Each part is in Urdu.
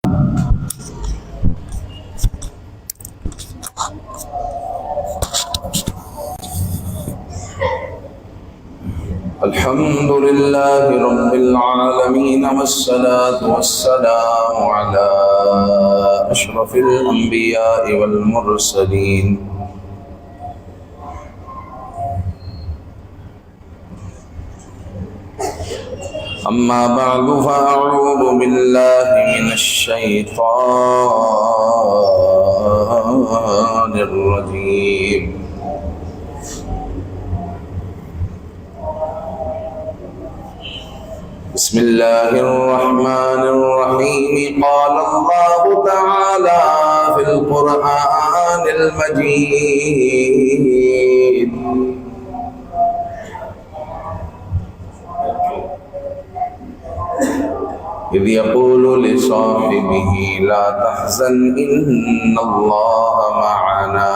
الحمد لله رب العالمين والصلاة والسلام على أشرف الأنبياء والمرسلين أما بعد فأعوذ بالله من الشيطان الرجيم بسم الله الرحمن الرحيم قال الله تعالى في القرآن المجيد إذ يقول لصاحبه لا تحزن إن الله معنا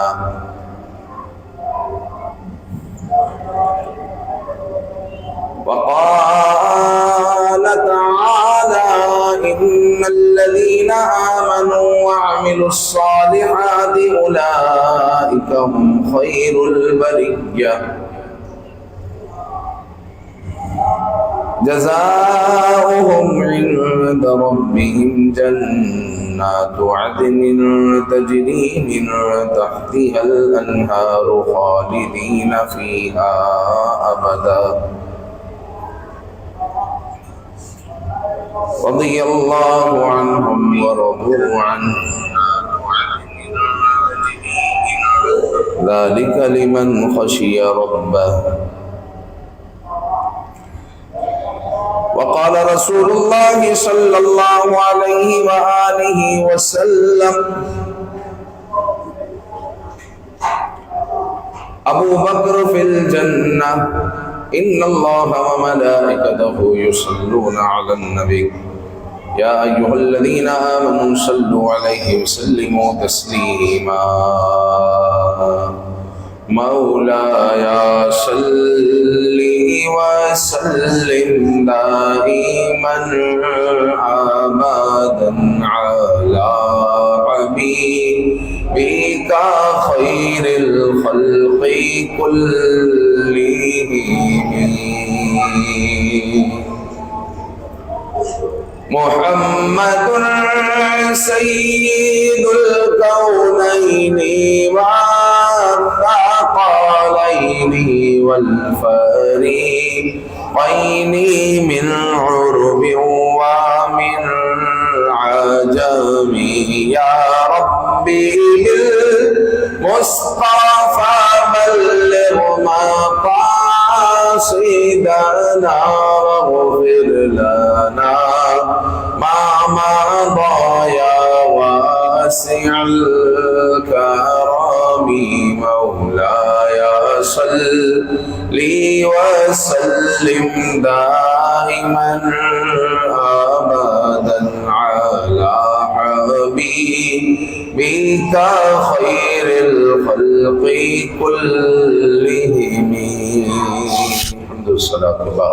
وقال تعالى إن الذين آمنوا وعملوا الصالحات أولئك هم خير البرية جزاؤهم عند ربهم جنات عدن تجري من تحتها الأنهار خالدين فيها أبدا رضي الله عنهم ورضوا عنه ذلك لمن خشي ربه وقال رسول الله صلى الله عليه وآله وسلم أبو بكر في الجنة إن الله وملائكته يصلون على النبي يا أيها الذين آمنوا صلوا عليه وسلموا تسليما مولاي صل وسلم دائما أبدا على حبيبك خير الخلق كلهم محمد سيد الكونين والثقلين والفريقين من عرب ومن عجم يا ربي بالمصطفى بلغ مقاصدنا واغفر لنا ما مضى يا واسع الكرم مولاي صل وسلم دائما ابدا على حبيبك خير الخلق كلهم الحمد لله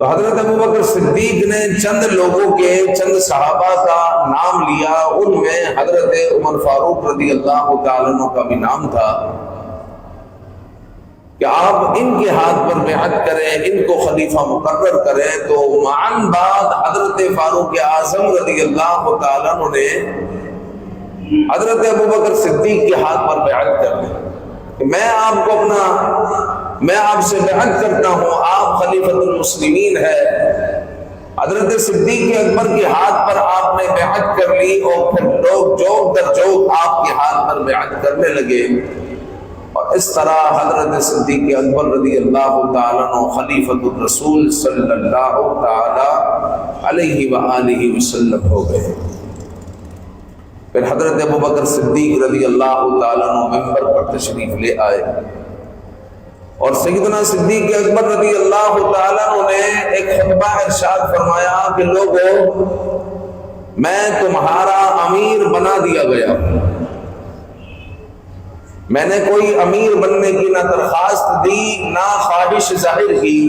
تو حضرت ابوبکر صدیق نے چند لوگوں کے، چند صحابہ کا نام لیا، ان میں حضرت عمر فاروق رضی اللہ تعالیٰ عنہ کا بھی نام تھا کہ آپ ان کے ہاتھ پر بیعت کریں، ان کو خلیفہ مقرر کریں۔ تو معاً بعد حضرت فاروق اعظم رضی اللہ تعالیٰ عنہ نے حضرت ابوبکر صدیق کے ہاتھ پر بیعت کر دی کہ میں آپ سے بیعت کرتا ہوں، آپ خلیفۃ المسلمین ہے۔ حضرت صدیق اکبر کے ہاتھ پر آپ نے بیعت کر لی، اور پھر لوگ جوک در جوک آپ کے ہاتھ پر بیعت کرنے لگے، اور اس طرح حضرت صدیق اکبر رضی اللہ تعالیٰ عنہ خلیفۃ الرسول صلی اللہ تعالی علیہ وآلہ وسلم ہو گئے۔ پھر حضرت ابوبکر صدیق رضی اللہ تعالیٰ عنہ منبر پر تشریف لے آئے، اور سیدنا صدیق اکبر رضی اللہ تعالیٰ عنہ نے ایک خطبہ ارشاد فرمایا کہ لوگوں، میں تمہارا امیر بنا دیا گیا، میں نے کوئی امیر بننے کی نہ درخواست دی نہ خواہش ظاہر کی،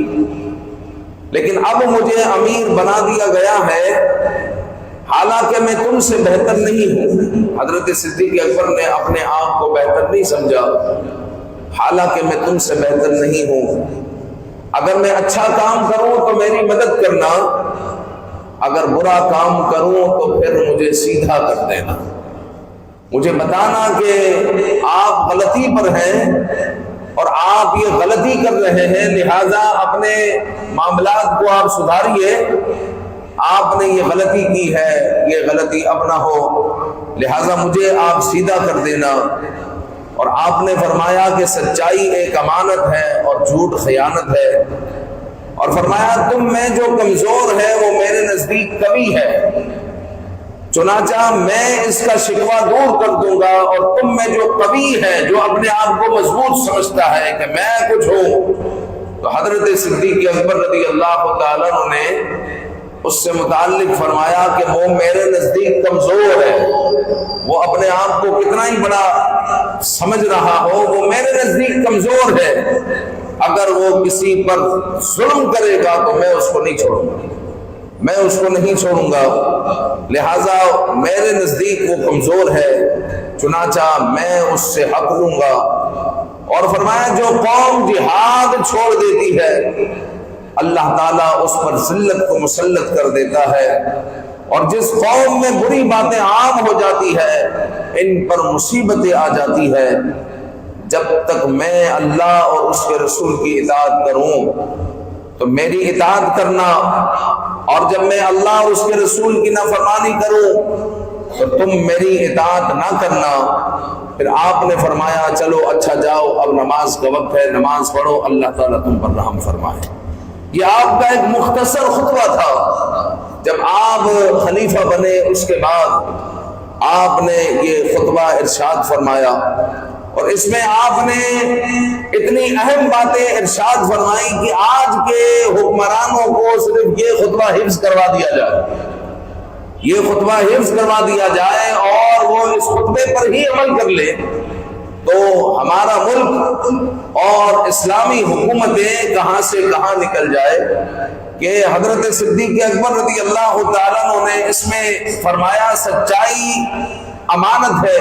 لیکن اب مجھے امیر بنا دیا گیا ہے، حالانکہ میں تم سے بہتر نہیں ہوں۔ حضرت صدیق اکبر نے اپنے آپ کو بہتر نہیں سمجھا، حالانکہ میں تم سے بہتر نہیں ہوں، اگر میں اچھا کام کروں تو میری مدد کرنا، اگر برا کام کروں تو پھر مجھے سیدھا کر دینا، مجھے بتانا کہ آپ غلطی پر ہیں اور آپ یہ غلطی کر رہے ہیں، لہذا اپنے معاملات کو آپ سدھاریے، آپ نے یہ غلطی کی ہے، یہ غلطی اب نہ ہو، لہذا مجھے آپ سیدھا کر دینا۔ اور آپ نے فرمایا کہ سچائی ایک امانت ہے اور جھوٹ خیانت ہے، اور فرمایا تم میں جو کمزور ہے وہ میرے نزدیک قوی ہے، چنانچہ میں اس کا شکوہ دور کر دوں گا، اور تم میں جو قوی ہے، جو اپنے آپ کو مضبوط سمجھتا ہے کہ میں کچھ ہوں۔ تو حضرت صدیق اکبر رضی اللہ تعالیٰ عنہ نے اس سے متعلق فرمایا کہ وہ میرے نزدیک کمزور ہے، وہ اپنے آپ کو کتنا ہی بڑا سمجھ رہا ہو، وہ میرے نزدیک کمزور ہے، اگر وہ کسی پر ظلم کرے گا تو میں اس کو نہیں چھوڑوں گا، میں اس کو نہیں چھوڑوں گا، لہذا میرے نزدیک وہ کمزور ہے، چنانچہ میں اس سے حق لوں گا۔ اور فرمایا جو قوم جہاد چھوڑ دیتی ہے اللہ تعالیٰ اس پر ذلت کو مسلط کر دیتا ہے، اور جس قوم میں بری باتیں عام ہو جاتی ہے ان پر مصیبتیں آ جاتی ہے، جب تک میں اللہ اور اس کے رسول کی اطاعت کروں تو میری اطاعت کرنا، اور جب میں اللہ اور اس کے رسول کی نافرمانی کروں تو تم میری اطاعت نہ کرنا۔ پھر آپ نے فرمایا چلو اچھا جاؤ، اب نماز کا وقت ہے، نماز پڑھو، اللہ تعالیٰ تم پر رحم فرمائے۔ یہ آپ کا ایک مختصر خطبہ تھا، جب آپ خلیفہ بنے اس کے بعد آپ نے یہ خطبہ ارشاد فرمایا، اور اس میں آپ نے اتنی اہم باتیں ارشاد فرمائی کہ آج کے حکمرانوں کو صرف یہ خطبہ حفظ کروا دیا جائے، یہ خطبہ حفظ کروا دیا جائے اور وہ اس خطبے پر ہی عمل کر لے تو ہمارا ملک اور اسلامی حکومتیں کہاں سے کہاں نکل جائے۔ کہ حضرت صدیق اکبر رضی اللہ تعالیٰ عنہ نے اس میں فرمایا سچائی امانت ہے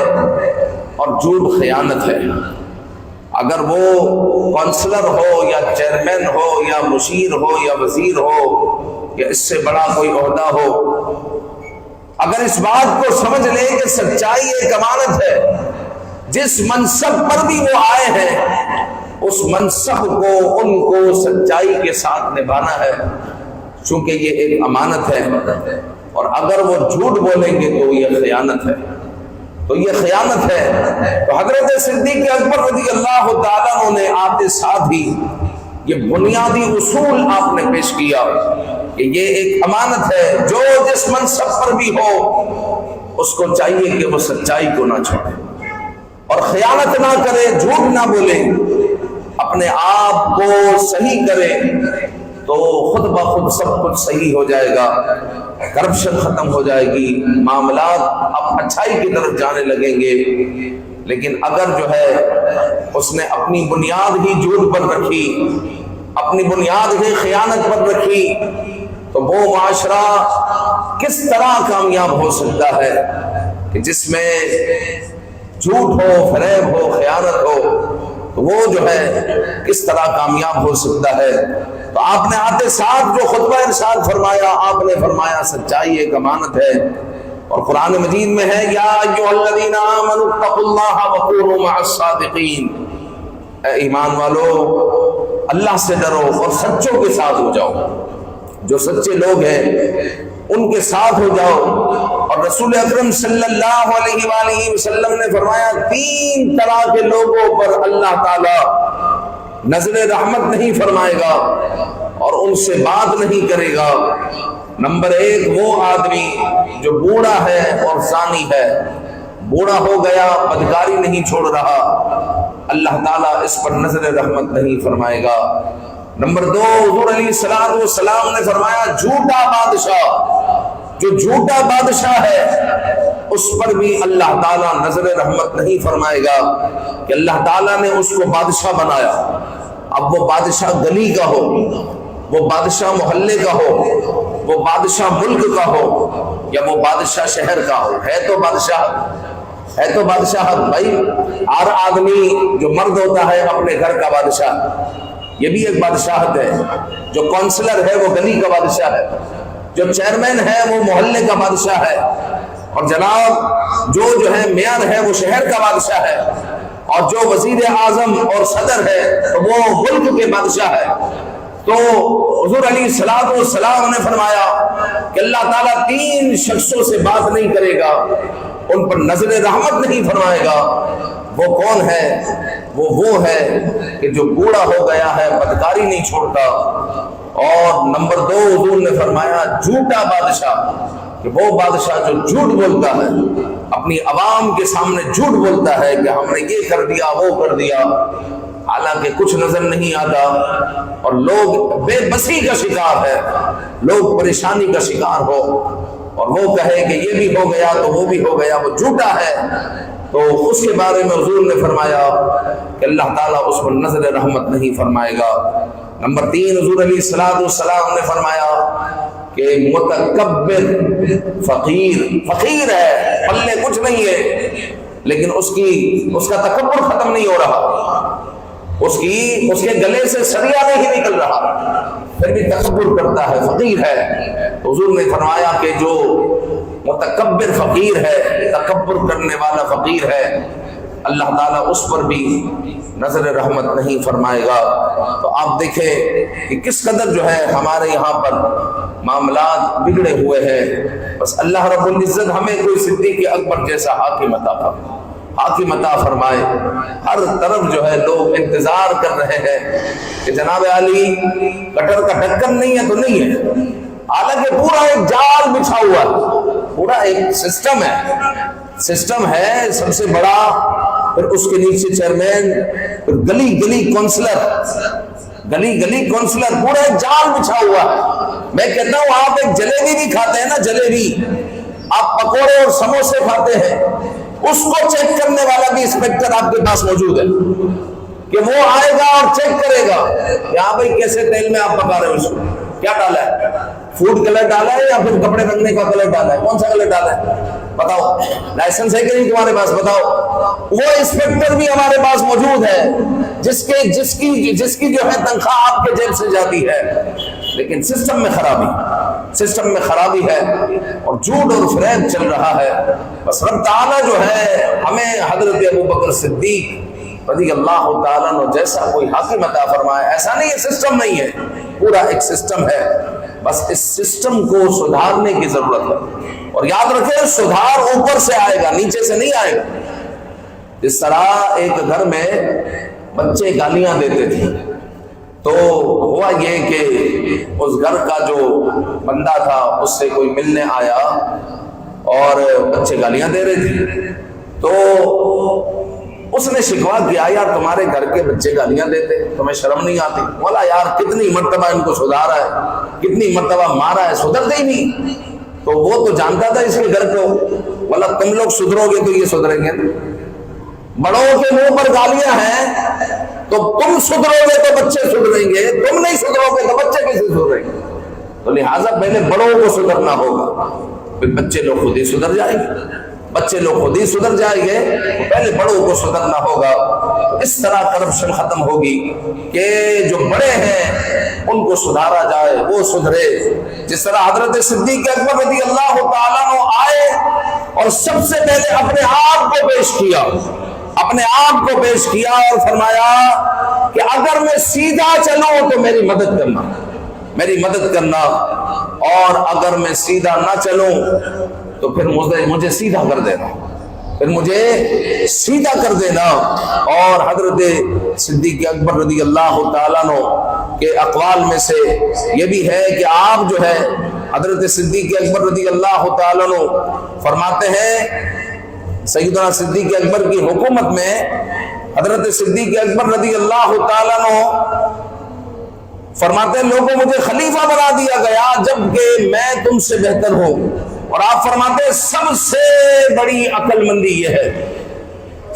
اور جھوٹ خیانت ہے۔ اگر وہ کونسلر ہو یا چیئرمین ہو یا مشیر ہو یا وزیر ہو یا اس سے بڑا کوئی عہدہ ہو، اگر اس بات کو سمجھ لے کہ سچائی ایک امانت ہے، جس منصب پر بھی وہ آئے ہیں اس منصب کو ان کو سچائی کے ساتھ نبھانا ہے، چونکہ یہ ایک امانت ہے، اور اگر وہ جھوٹ بولیں گے تو یہ خیانت ہے، تو یہ خیانت ہے۔ تو حضرت صدیق اکبر رضی اللہ تعالیٰ عنہ نے آتے ساتھ ہی یہ بنیادی اصول آپ نے پیش کیا کہ یہ ایک امانت ہے، جو جس منصب پر بھی ہو اس کو چاہیے کہ وہ سچائی کو نہ چھوڑے اور خیانت نہ کرے، جھوٹ نہ بولے، اپنے آپ کو صحیح کرے تو خود بخود سب کچھ صحیح ہو جائے گا، کرپشن ختم ہو جائے گی، معاملات اب اچھائی کی طرف جانے لگیں گے۔ لیکن اگر جو ہے اس نے اپنی بنیاد ہی جھوٹ پر رکھی، اپنی بنیاد کی خیانت پر رکھی تو وہ معاشرہ کس طرح کامیاب ہو سکتا ہے کہ جس میں جھوٹ ہو، فریب ہو، خیانت ہو، تو وہ جو ہے کس طرح کامیاب ہو سکتا ہے؟ تو آپ نے آتے ساتھ جو خطبہ ارشاد فرمایا، آپ نے فرمایا سچائی ایک امانت ہے، اور قرآن مجید میں ہے یا ایھا الذین آمنوا اتقوا اللہ وکونوا مع الصادقین، اے ایمان والو اللہ سے ڈرو اور سچوں کے ساتھ ہو جاؤ، جو سچے لوگ ہیں ان کے ساتھ ہو جاؤ۔ اور رسول اکرم صلی اللہ علیہ وآلہ وسلم نے فرمایا 3 طرح کے لوگوں پر اللہ تعالی نظر رحمت نہیں فرمائے گا اور ان سے بات نہیں کرے گا۔ نمبر 1 وہ آدمی جو بوڑھا ہے اور زانی ہے، بوڑھا ہو گیا، بدکاری نہیں چھوڑ رہا، اللہ تعالیٰ اس پر نظر رحمت نہیں فرمائے گا۔ نمبر 2 حضور علیہ السلام نے فرمایا جھوٹا بادشاہ، جو جھوٹا بادشاہ ہے اس پر بھی اللہ تعالیٰ نظر رحمت نہیں فرمائے گا کہ اللہ تعالیٰ نے اس کو بادشاہ بنایا، اب وہ بادشاہ گلی کا ہو، وہ بادشاہ محلے کا ہو، وہ بادشاہ ملک کا ہو، یا وہ بادشاہ شہر کا ہو، ہے تو بادشاہ بھائی۔ ہر آدمی جو مرد ہوتا ہے اپنے گھر کا بادشاہ، یہ بھی ایک بادشاہت ہے۔ جو کونسلر ہے وہ گلی کا بادشاہ ہے، جو چیئرمین ہے وہ محلے کا بادشاہ ہے، اور جناب جو ہے میئر ہے وہ شہر کا بادشاہ ہے، اور جو وزیر اعظم اور صدر ہے تو وہ ملک کے بادشاہ ہے۔ تو حضور علیہ السلام نے فرمایا کہ اللہ تعالیٰ 3 شخصوں سے بات نہیں کرے گا، ان پر نظر رحمت نہیں فرمائے گا۔ وہ کون ہے؟ وہ ہے کہ جو بوڑھا ہو گیا ہے، بدکاری نہیں چھوڑتا، اور نمبر 2 حضور نے فرمایا جھوٹا بادشاہ، کہ وہ بادشاہ جو جھوٹ بولتا ہے، اپنی عوام کے سامنے جھوٹ بولتا ہے کہ ہم نے یہ کر دیا وہ کر دیا، حالانکہ کچھ نظر نہیں آتا، اور لوگ بے بسی کا شکار ہے، لوگ پریشانی کا شکار ہو، اور وہ کہے کہ یہ بھی ہو گیا تو وہ بھی ہو گیا، وہ جھوٹا ہے، تو اس کے بارے میں حضور نے فرمایا کہ اللہ تعالیٰ اس پر نظر رحمت نہیں فرمائے گا۔ نمبر 3 حضور علیہ السلام نے فرمایا کہ متکبر فقیر ہے، پلے کچھ نہیں ہے، لیکن اس کا تکبر ختم نہیں ہو رہا، اس کے گلے سے سریا نہیں نکل رہا، پھر بھی تکبر کرتا ہے، فقیر ہے۔ حضور نے فرمایا کہ جو متکبر فقیر ہے، تکبر کرنے والا فقیر ہے، اللہ تعالیٰ اس پر بھی نظر رحمت نہیں فرمائے گا۔ تو آپ دیکھیں کہ کس قدر جو ہے ہمارے یہاں پر معاملات بگڑے ہوئے ہیں۔ بس اللہ رب العزت ہمیں کوئی صدیق اکبر جیسا حاکم عطا فرمائے۔ ہر طرف جو ہے لوگ انتظار کر رہے ہیں کہ جناب علی کٹر کا ڈھکن نہیں ہے تو نہیں ہے، حالانکہ پورا ایک جال بچھا ہوا ہے، پورا ایک سسٹم ہے سب سے بڑا، پھر اس کے نیچے چیئرمین، پھر گلی کونسلر، پورا ایک جال بچھا ہوا ہے۔ میں کہتا ہوں آپ ایک جلیبی بھی کھاتے ہیں نا، جلیبی آپ پکوڑے اور سموسے کھاتے ہیں، اس کو چیک کرنے والا بھی انسپیکٹر آپ کے پاس موجود ہے، کہ وہ آئے گا اور چیک کرے گا کہ ہاں بھائی کیسے تیل میں آپ پکا رہے ہو، اس کو کیا ڈالا ہے، فوڈ کلر ڈالا ہے یا پھر کپڑے رنگنے کا کلر ڈالا ہے، کون سا کلر ڈالا ہے بتاؤ، لائسنس ہے کہ نہیں تمہارے پاس بتاؤ۔ وہ انسپیکٹر بھی ہمارے پاس موجود ہے جس کی جو ہے تنخواہ آپ کے جیب سے جاتی ہے، لیکن سسٹم میں خرابی ہے اور جھوٹ اور فریب چل رہا ہے۔ بس رب تعالیٰ جو ہے ہمیں حضرت ابوبکر صدیق رضی اللہ تعالیٰ عنہ جیسا کوئی حاکم عطا فرمائے۔ ایسا نہیں ہے سسٹم نہیں ہے، پورا ایک سسٹم ہے، بس اس سسٹم کو سدھارنے کی ضرورت ہے، اور یاد رکھیں سدھار اوپر سے آئے گا، نیچے سے نہیں آئے گا۔ جس طرح ایک گھر میں بچے گالیاں دیتے تھے، تو ہوا یہ کہ اس گھر کا جو بندہ تھا اس سے کوئی ملنے آیا اور بچے گالیاں دے رہے تھے، تو اس نے شکوا کیا یار تمہارے گھر کے بچے گالیاں دیتے، تمہیں شرم نہیں آتی؟ بولا یار کتنی مرتبہ ان کو سدھارا ہے، کتنی مرتبہ مارا ہے، سدھرتے ہی نہیں۔ تو وہ تو جانتا تھا اس کے گھر کو، بولا تم لوگ سدھرو گے تو یہ سدھریں گے، بڑوں کے منہ پر گالیاں ہیں تو تم سدھرو گے تو بچے سدھریں گے، تم نہیں سدھرو گے تو بچے کیسے سدھریں گے؟ تو لہٰذا پہلے بڑوں کو سدھرنا ہوگا، پھر بچے لوگ خود ہی سدھر جائیں گے، بچے لوگ خود ہی سدھر جائیں گے، پہلے بڑوں کو سدھرنا ہوگا۔ اس طرح کرپشن ختم ہوگی کہ جو بڑے ہیں ان کو سدھارا جائے، وہ سدھرے۔ جس طرح حضرت صدیق اکبر رضی اللہ تعالیٰ عنہ آئے اور سب سے پہلے اپنے آپ کو پیش کیا، اپنے آپ کو پیش کیا اور فرمایا کہ اگر میں سیدھا چلوں تو میری مدد کرنا، میری مدد کرنا، اور اگر میں سیدھا نہ چلوں تو پھر مجھے سیدھا کر دینا، پھر مجھے سیدھا کر دینا۔ اور حضرت صدیق اکبر رضی اللہ تعالیٰ عنہ کے اقوال میں سے یہ بھی ہے کہ آپ جو ہے حضرت صدیق اکبر رضی اللہ تعالیٰ عنہ فرماتے ہیں، سیدنا صدیق اکبر کی حکومت میں حضرت صدیق اکبر رضی اللہ تعالیٰ عنہ فرماتے ہیں لوگوں مجھے خلیفہ بنا دیا گیا جبکہ میں تم سے بہتر ہوں۔ اور آپ فرماتے ہیں سب سے بڑی عقل مندی یہ ہے،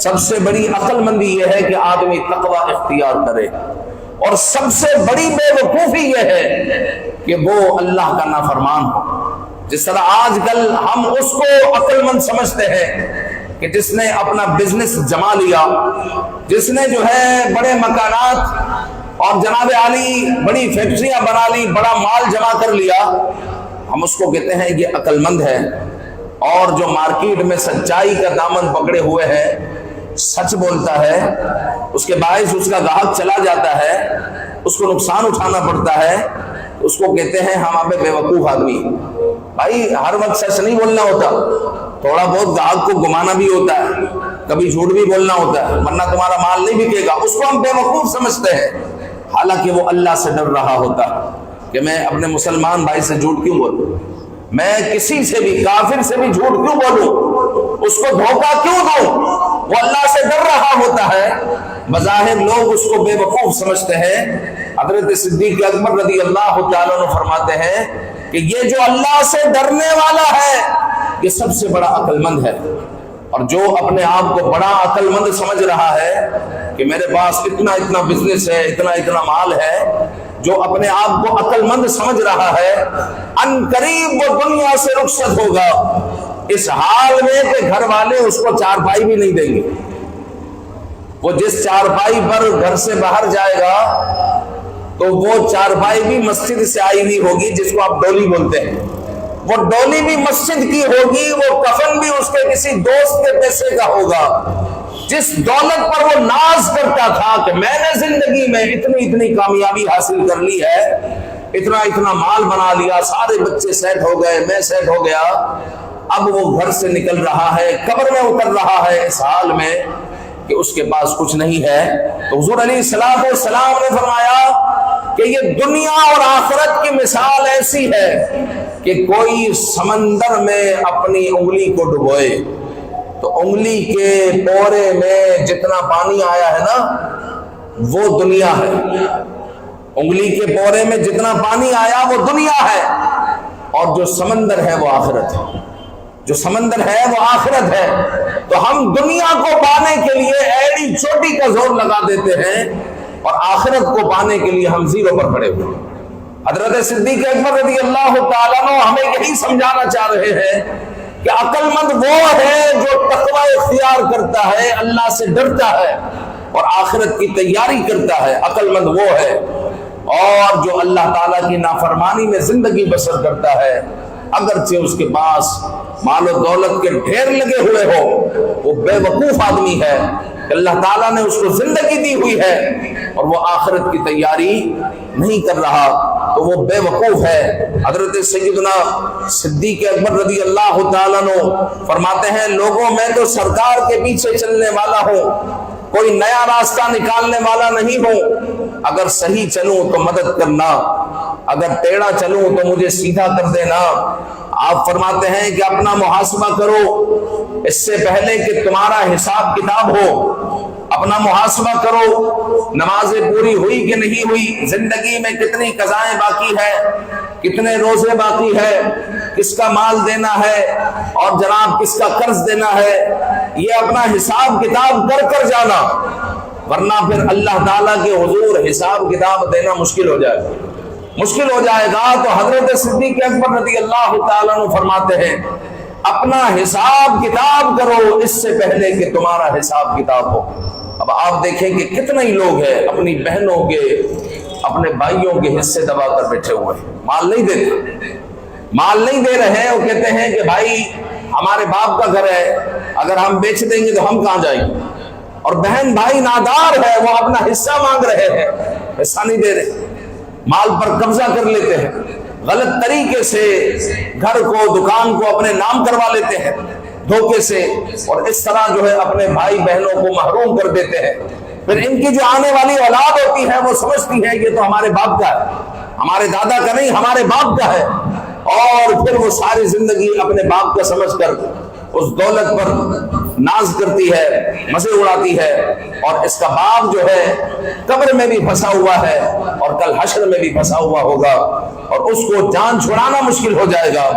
سب سے بڑی عقل مندی یہ ہے کہ آدمی تقوی اختیار کرے، اور سب سے بڑی بے وقوفی یہ ہے کہ وہ اللہ کا نافرمان ہو۔ جس طرح آج کل ہم اس کو عقل مند سمجھتے ہیں کہ جس نے اپنا بزنس جما لیا، جس نے جو ہے بڑے مکانات اور جناب عالی بڑی فیکٹریاں بنا لی، بڑا مال جمع کر لیا، ہم اس کو کہتے ہیں یہ عقل مند ہے۔ اور جو مارکیٹ میں سچائی کا دامن پکڑے ہوئے ہے، سچ بولتا ہے، اس کے باعث اس کا گاہک چلا جاتا ہے، اس کو نقصان اٹھانا پڑتا ہے، اس کو کہتے ہیں ہم آپ بے وقوف آدمی۔ بھائی ہر وقت سچ نہیں بولنا ہوتا، تھوڑا بہت گاہک کو گمانا بھی ہوتا ہے، کبھی جھوٹ بھی بولنا ہوتا ہے، ورنہ تمہارا مال نہیں بکے گا۔ اس کو ہم بے وقوف سمجھتے ہیں، حالانکہ وہ اللہ سے ڈر رہا ہوتا کہ میں اپنے مسلمان بھائی سے جھوٹ کیوں بولوں، میں کسی سے بھی کافر سے بھی جھوٹ کیوں بولوں، اس کو دھوکہ کیوں دوں، وہ اللہ سے ڈر رہا ہوتا ہے۔ بظاہر لوگ اس کو بے وقوف سمجھتے ہیں۔ حضرت صدیق اکبر رضی اللہ تعالیٰ عنہ فرماتے ہیں کہ یہ جو اللہ سے ڈرنے والا ہے یہ سب سے بڑا عقل مند ہے، اور جو اپنے آپ کو بڑا عقل مند سمجھ رہا ہے کہ میرے پاس اتنا اتنا بزنس ہے، اتنا اتنا مال ہے، جو اپنے آپ کو عقل مند سمجھ رہا ہے، ان قریب وہ دنیا سے رخصت ہوگا، اس حال میں کہ گھر والے اس کو چارپائی بھی نہیں دیں گے۔ وہ جس چارپائی پر گھر سے باہر جائے گا تو وہ چارپائی بھی مسجد سے آئی نہیں ہوگی، جس کو آپ ڈولی بولتے ہیں، وہ ڈولی بھی مسجد کی ہوگی، وہ کفن بھی اس کے کسی دوست کے پیسے کا ہوگا۔ جس دولت پر وہ ناز کرتا تھا کہ میں نے زندگی میں اتنی اتنی کامیابی حاصل کر لی ہے، اتنا اتنا مال بنا لیا، سارے بچے سیٹ ہو گئے، میں سیٹ ہو گیا، اب وہ گھر سے نکل رہا ہے، قبر میں اتر رہا ہے اس حال میں کہ اس کے پاس کچھ نہیں ہے۔ تو حضور علیہ السلام نے فرمایا کہ یہ دنیا اور آخرت کی مثال ایسی ہے کہ کوئی سمندر میں اپنی انگلی کو ڈبوئے تو انگلی کے پورے میں جتنا پانی آیا ہے نا وہ دنیا ہے، انگلی کے پورے میں جتنا پانی آیا وہ دنیا ہے، اور جو سمندر ہے وہ آخرت ہے، جو سمندر ہے وہ آخرت ہے۔ تو ہم دنیا کو پانے کے لیے ایڑی چوٹی کا زور لگا دیتے ہیں، اور آخرت کو پانے کے لیے ہم زیرو پر کھڑے ہوئے۔ حضرت صدیق اکبر رضی اللہ تعالیٰ عنہ ہمیں یہی سمجھانا چاہ رہے ہیں کہ عقل مند وہ ہے جو تقوی اختیار کرتا ہے، اللہ سے ڈرتا ہے اور آخرت کی تیاری کرتا ہے، عقل مند وہ ہے۔ اور جو اللہ تعالیٰ کی نافرمانی میں زندگی بسر کرتا ہے، اگرچہ اس کے پاس مال و دولت کے ڈھیر لگے ہوئے ہو، وہ بے وقوف آدمی ہے کہ اللہ تعالیٰ نے اس کو زندگی دی ہوئی ہے اور وہ آخرت کی تیاری نہیں کر رہا، تو وہ بے وقوف ہے۔ حضرت سیدنا صدیق اکبر رضی اللہ تعالیٰ عنہ فرماتے ہیں لوگوں میں تو سرکار کے پیچھے چلنے والا ہوں، کوئی نیا راستہ نکالنے والا نہیں ہوں، اگر صحیح چلوں تو مدد کرنا، اگر ٹیڑھا چلوں تو مجھے سیدھا کر دینا۔ آپ فرماتے ہیں کہ اپنا محاسبہ کرو اس سے پہلے کہ تمہارا حساب کتاب ہو، اپنا محاسبہ کرو، نمازیں پوری ہوئی کہ نہیں ہوئی، زندگی میں کتنی قضائیں باقی ہے، کتنے روزے باقی ہے، کس کا مال دینا ہے اور جناب کس کا قرض دینا ہے، یہ اپنا حساب کتاب کر کر جانا، ورنہ پھر اللہ تعالیٰ کے حضور حساب کتاب دینا مشکل ہو جائے گا، مشکل ہو جائے گا۔ تو حضرت صدیق اکبر رضی اللہ تعالیٰ عنہ فرماتے ہیں اپنا حساب کتاب کرو اس سے پہلے کہ تمہارا حساب کتاب ہو۔ اب آپ دیکھیں کہ کتنے ہی لوگ ہیں اپنی بہنوں کے اپنے بھائیوں کے حصے دبا کر بیٹھے ہوئے ہیں، مال نہیں دیتے، مال نہیں دے رہے ہیں۔ وہ کہتے ہیں کہ بھائی ہمارے باپ کا گھر ہے، اگر ہم بیچ دیں گے تو ہم کہاں جائیں گے، اور بہن بھائی نادار ہے، وہ اپنا حصہ مانگ رہے ہیں، حصہ نہیں دے رہے، مال پر قبضہ کر لیتے ہیں، غلط طریقے سے گھر کو دکان کو اپنے نام کروا لیتے ہیں دھوکے سے، اور اس طرح جو ہے اپنے بھائی بہنوں کو محروم کر دیتے ہیں۔ پھر ان کی جو آنے والی اولاد ہوتی ہے وہ سمجھتی ہے یہ تو ہمارے باپ کا ہے، ہمارے دادا کا نہیں، ہمارے باپ کا ہے، اور پھر وہ ساری زندگی اپنے باپ کا سمجھ کر اس دولت پر ناز کرتی ہے، مزے اڑاتی ہے، اور اس کا باپ جو ہے قبر میں بھی پھنسا ہوا ہے اور کل حشر میں بھی پھنسا ہوا ہوگا، اور اس کو جان چھڑانا مشکل ہو جائے گا۔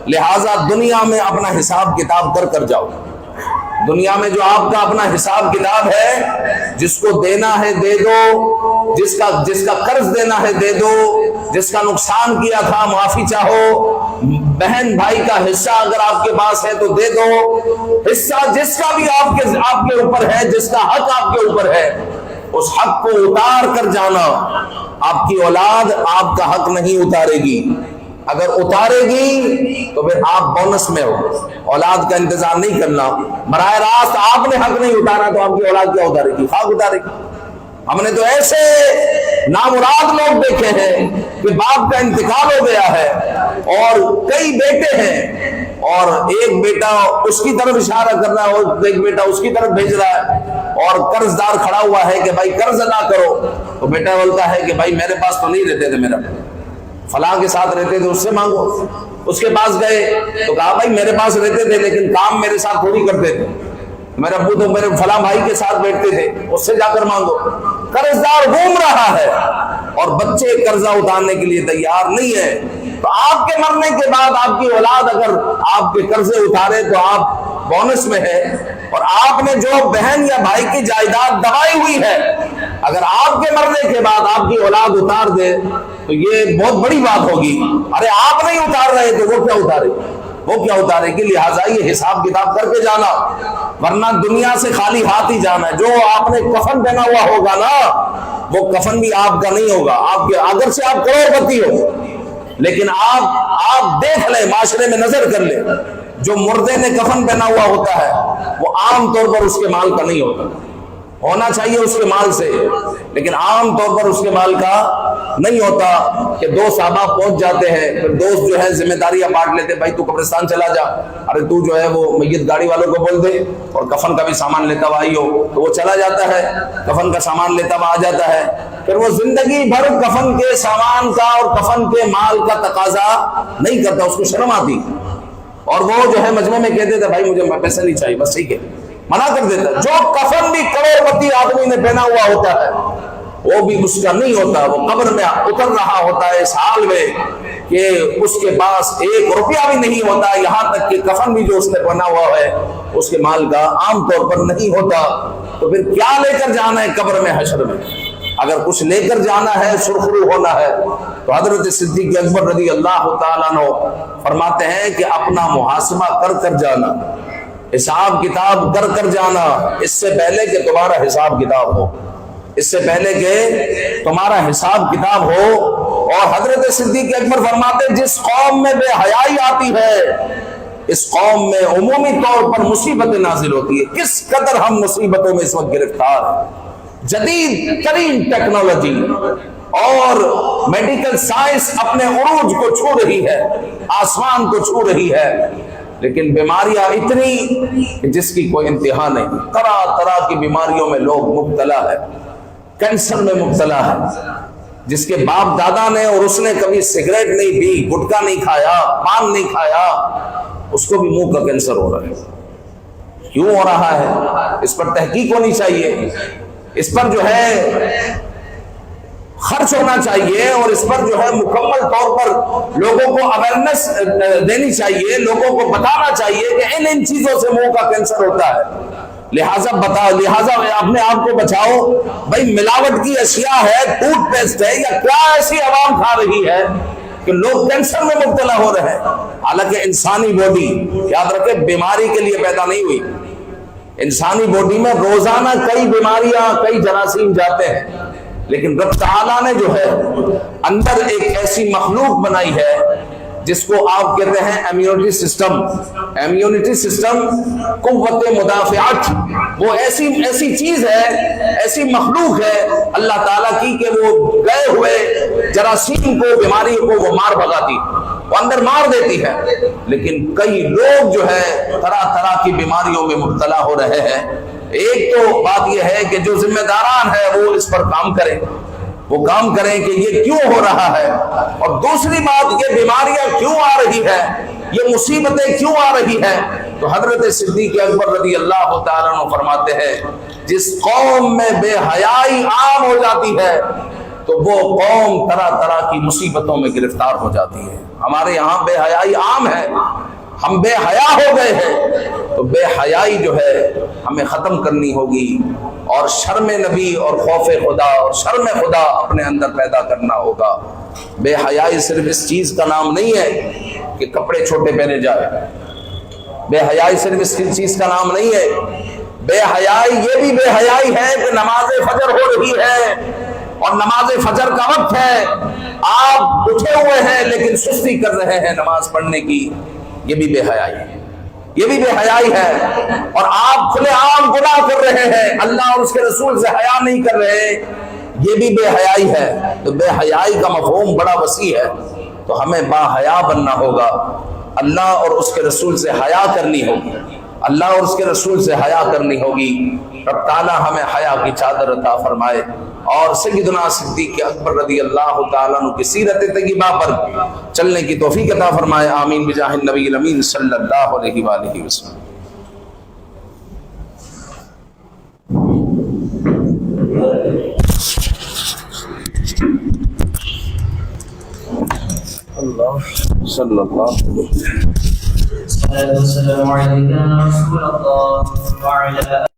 لہٰذا دنیا میں اپنا حساب کتاب کر جاؤ۔ دنیا میں جو آپ کا اپنا حساب کتاب ہے، جس کو دینا ہے دے دو، جس کا قرض دینا ہے دے دو، جس کا نقصان کیا تھا معافی چاہو، بہن بھائی کا حصہ اگر آپ کے پاس ہے تو دے دو، حصہ جس کا بھی آپ کے اوپر ہے، جس کا حق آپ کے اوپر ہے، اس حق کو اتار کر جانا۔ آپ کی اولاد آپ کا حق نہیں اتارے گی، اگر اتارے گی تو پھر آپ بونس میں ہو، اولاد کا انتظار نہیں کرنا۔ براہ راست آپ نے حق نہیں اتارا تو آپ کی اولاد کیا اتارے گی؟ حق اتارے گی۔ ہم نے تو ایسے نامراد لوگ دیکھے ہیں کہ باپ کا انتقال ہو گیا ہے اور کئی بیٹے ہیں، اور ایک بیٹا اس کی طرف اشارہ کر رہا ہے اور ایک بیٹا اس کی طرف بھیج رہا ہے، اور قرض دار کھڑا ہوا ہے کہ بھائی قرض ادا کرو، تو بیٹا بولتا ہے کہ بھائی میرے پاس تو نہیں رہتے تھے، میرا فلاں کے ساتھ رہتے تھے، اس سے مانگو۔ اس کے پاس گئے تو کہا بھائی میرے پاس رہتے تھے لیکن کام میرے ساتھ تھوڑی کرتے تھے، میرے ابو تو میرے فلاں بھائی کے ساتھ بیٹھتے تھے، اس سے جا کر مانگو۔ قرض دار گھوم رہا ہے اور بچے قرضہ اتارنے کے لیے تیار نہیں ہے، تو آپ کے مرنے کے بعد آپ کی اولاد اگر آپ کے قرضے اتارے تو آپ بونس میں ہے، اور آپ نے جو بہن یا بھائی کی جائیداد دبائی ہوئی ہے اگر آپ کے مرنے کے بعد آپ کی اولاد اتار دے تو یہ بہت بڑی بات ہوگی۔ ارے آپ نہیں اتار رہے تو وہ کیا اتارے گی، وہ کیا اتارے گی؟ لہٰذا یہ حساب کتاب کر کے جانا، ورنہ دنیا سے خالی ہاتھ ہی جانا ہے۔ جو آپ نے کفن پہنا ہوا ہوگا نا، وہ کفن بھی آپ کا نہیں ہوگا، آپ کے اگر سے آپ کروڑپتی ہو، لیکن آپ دیکھ لیں، معاشرے میں نظر کر لیں، جو مردے نے کفن پہنا ہوا ہوتا ہے وہ عام طور پر اس کے مال کا نہیں ہوتا، ہونا چاہیے اس کے مال سے، لیکن عام طور پر اس کے مال کا نہیں ہوتا کہ دوست احباب پہنچ جاتے ہیں، پھر دوست جو ہے ذمہ داریاں بانٹ لیتے، بھائی تو قبرستان چلا جا، ارے تو جو ہے وہ میت گاڑی والوں کو بول دے، اور کفن کا بھی سامان لیتا ہوا آئی ہو، تو وہ چلا جاتا ہے، کفن کا سامان لیتا ہوا آ جاتا ہے، پھر وہ زندگی بھر کفن کے سامان کا اور کفن کے مال کا تقاضا نہیں کرتا، اس کو شرم آتی، اور وہ جو ہے مجمع میں کہتے تھے بھائی مجھے پیسے نہیں چاہیے، بس ٹھیک ہے، منع کر دیتا۔ جو کفن بھی کروڑپتی آدمی نے پہنا ہوا ہوتا ہے وہ بھی اس کا نہیں ہوتا، وہ قبر میں اتر رہا ہوتا ہے اس حال میں کہ اس کے پاس 1 روپیہ بھی نہیں ہوتا، یہاں تک کہ کفن بھی جو اس نے پہنا ہوا ہے اس کے مال کا عام طور پر نہیں ہوتا، تو پھر کیا لے کر جانا ہے قبر میں حشر میں؟ اگر کچھ لے کر جانا ہے، سرخرو ہونا ہے، تو حضرت صدیق اکبر رضی اللہ تعالیٰ عنہ فرماتے ہیں کہ اپنا محاسبہ کر جانا، حساب کتاب کر جانا، اس سے پہلے کہ تمہارا حساب کتاب ہو، اس سے پہلے کہ تمہارا حساب کتاب ہو۔ اور حضرت صدیق اکبر فرماتے جس قوم میں بے حیائی آتی ہے اس قوم میں عمومی طور پر مصیبتیں نازل ہوتی ہے۔ کس قدر ہم مصیبتوں میں اس وقت گرفتار ہیں، جدید ترین ٹیکنالوجی اور میڈیکل سائنس اپنے عروج کو چھو رہی ہے، آسمان کو چھو رہی ہے، لیکن بیماریاں اتنی جس کی کوئی انتہا نہیں، طرح طرح کی بیماریوں میں لوگ مبتلا ہے، کینسر میں مبتلا ہے، جس کے باپ دادا نے اور اس نے کبھی سگریٹ نہیں پی، گٹکا نہیں کھایا، پان نہیں کھایا، اس کو بھی منہ کا کینسر ہو رہا ہے۔ کیوں ہو رہا ہے؟ اس پر تحقیق ہونی چاہیے، اس پر جو ہے خرچ ہونا چاہیے، اور اس پر جو ہے مکمل طور پر لوگوں کو اویئرنیس دینی چاہیے، لوگوں کو بتانا چاہیے کہ ان چیزوں سے منہ کا کینسر ہوتا ہے۔ لہٰذا اپنے آپ کو بچاؤ. بھائی ملاوٹ کی اشیاء ہے, ٹوتھ پیسٹ ہے, یا کیا ایسی عوام کھا رہی ہے کہ لوگ کینسر میں مبتلا ہو رہے ہیں. حالانکہ انسانی باڈی, یاد رکھے, بیماری کے لیے پیدا نہیں ہوئی. انسانی باڈی میں روزانہ کئی بیماریاں, کئی جراثیم جاتے ہیں, لیکن رب تعالیٰ نے جو ہے اندر ایک ایسی مخلوق بنائی ہے جس کو آپ کہتے ہیں امیونٹی سسٹم. امیونٹی سسٹم, قوت مدافعت, وہ ایسی چیز ہے, ایسی مخلوق ہے اللہ تعالیٰ کی کہ وہ گئے ہوئے جراثیم کو, بیماری کو وہ مار بھگاتی, وہ اندر مار دیتی ہے. لیکن کئی لوگ جو ہے طرح طرح کی بیماریوں میں مبتلا ہو رہے ہیں. ایک تو بات یہ ہے کہ جو ذمہ داران ہے وہ اس پر کام کریں, وہ کام کریں کہ یہ کیوں ہو رہا ہے, اور دوسری بات یہ بیماریاں کیوں آ رہی ہے, یہ مصیبتیں کیوں آ رہی ہیں. تو حضرت صدیق اکبر رضی اللہ تعالیٰ عنہ فرماتے ہیں جس قوم میں بے حیائی عام ہو جاتی ہے تو وہ قوم طرح طرح کی مصیبتوں میں گرفتار ہو جاتی ہے. ہمارے یہاں بے حیائی عام ہے, ہم بے حیا ہو گئے ہیں. تو بے حیائی جو ہے ہمیں ختم کرنی ہوگی, اور شرم نبی اور خوف خدا اور شرم خدا اپنے اندر پیدا کرنا ہوگا. بے حیائی صرف اس چیز کا نام نہیں ہے کہ کپڑے چھوٹے پہنے جائے. بے حیائی صرف اس چیز کا نام نہیں ہے. بے حیائی یہ بھی بے حیائی ہے کہ نماز فجر ہو رہی ہے اور نماز فجر کا وقت ہے, آپ اٹھے ہوئے ہیں لیکن سستی کر رہے ہیں نماز پڑھنے کی. یہ بھی بے حیائی ہے, یہ بھی بے حیائی ہے. اور آپ کھلے عام گناہ کر رہے ہیں, اللہ اور اس کے رسول سے حیا نہیں کر رہے, یہ بھی بے حیائی ہے. تو بے حیائی کا مفہوم بڑا وسیع ہے. تو ہمیں با حیا بننا ہوگا, اللہ اور اس کے رسول سے حیا کرنی ہوگی, اللہ اور اس کے رسول سے حیا کرنی ہوگی. رب تعالیٰ ہمیں حیا کی چادر عطا فرمائے, اور سیدنا صدیق اکبر رضی اللہ تعالیٰ عنہ کی سیرت طیبہ پر چلنے کی توفیق عطا فرمائے. آمین بجاہ النبی الامین صلی اللہ علیہ وآلہ وسلم. اللہ صلی اللہ علیہ وسلم. السلام علیکم ورحمۃ اللہ وبرکاتہ.